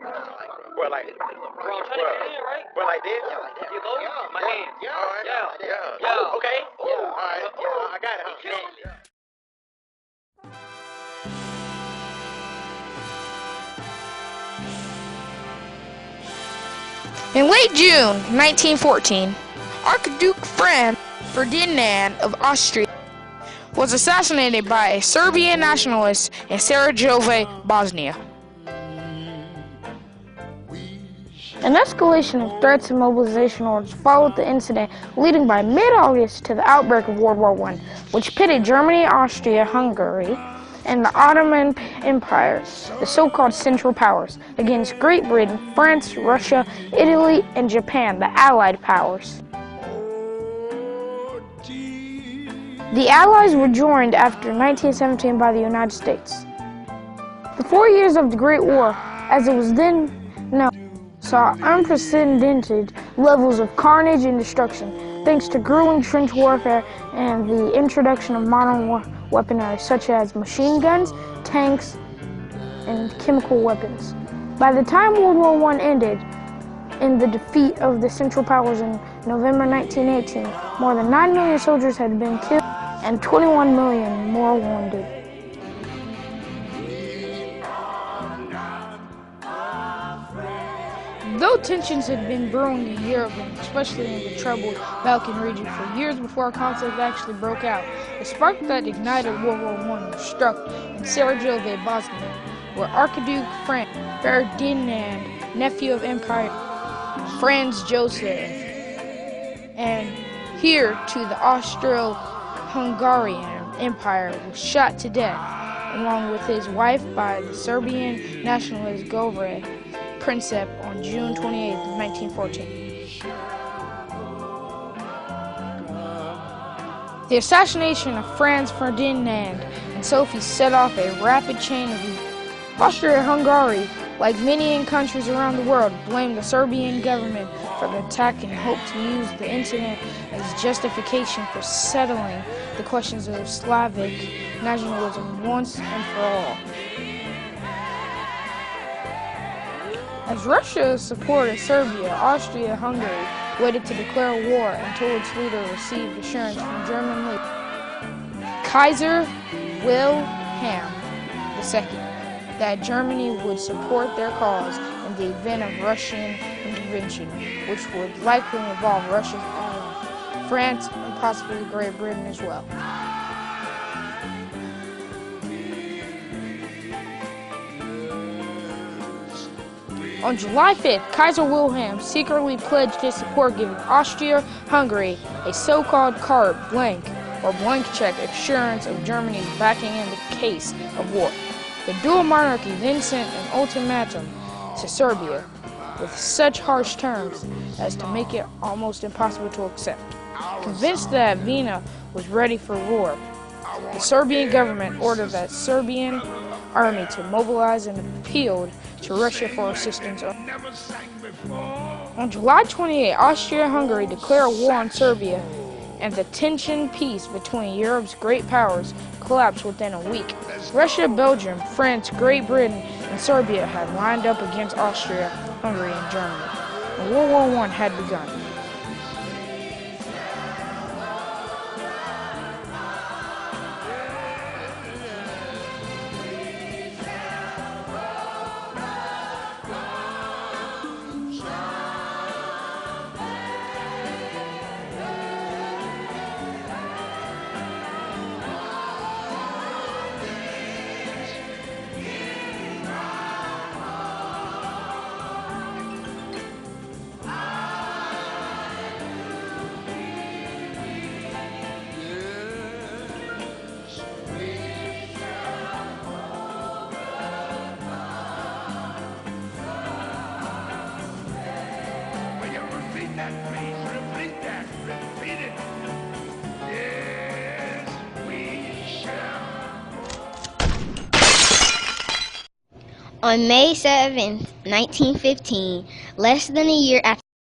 Well, like, Bro, I'm trying to get in, right? well, like this. Yeah, like that. You go? Yeah, My hand. Yeah, all right. Yeah. Yeah. Okay. Yeah. All right. Yeah, I got it. He killed me. In late June 1914, Archduke Franz Ferdinand of Austria was assassinated by a Serbian nationalist in Sarajevo, Bosnia. An escalation of threats and mobilization orders followed the incident, leading by mid-August to the outbreak of World War I, which pitted Germany, Austria, Hungary, and the Ottoman Empire, the so-called Central Powers, against Great Britain, France, Russia, Italy, and Japan, the Allied powers. The Allies were joined after 1917 by the United States. The 4 years of the Great War, as it was then known, saw unprecedented levels of carnage and destruction, thanks to grueling trench warfare and the introduction of modern weaponry such as machine guns, tanks, and chemical weapons. By the time World War I ended, in the defeat of the Central Powers in November 1918, more than 9 million soldiers had been killed and 21 million more wounded. Though tensions had been brewing in Europe, and especially in the troubled Balkan region, for years before conflict actually broke out, the spark that ignited World War I was struck in Sarajevo, Bosnia, where Archduke Franz Ferdinand, nephew of Emperor Franz Joseph, and heir to the Austro-Hungarian Empire, was shot to death, along with his wife, by the Serbian nationalist Govore Princip on June 28, 1914. The assassination of Franz Ferdinand and Sophie set off a rapid chain of evil. Austria-Hungary, like many countries around the world, blamed the Serbian government for the attack and hoped to use the incident as justification for settling the questions of Slavic nationalism once and for all. As Russia supported Serbia, Austria-Hungary waited to declare war until its leader received assurance from German leader Kaiser Wilhelm II that Germany would support their cause in the event of Russian intervention, which would likely involve Russia's own, France, and possibly Great Britain as well. On July 5th, Kaiser Wilhelm secretly pledged his support, giving Austria-Hungary a so-called carte blanche or blank check assurance of Germany's backing in the case of war. The dual monarchy then sent an ultimatum to Serbia with such harsh terms as to make it almost impossible to accept. Convinced that Vienna was ready for war, the Serbian government ordered the Serbian army to mobilize and appealed to Russia for assistance. On July 28, Austria-Hungary declared war on Serbia, and the tension peace between Europe's great powers collapsed within a week. Russia, Belgium, France, Great Britain, and Serbia had lined up against Austria, Hungary, and Germany, and World War I had begun. On May 7, 1915, less than a year after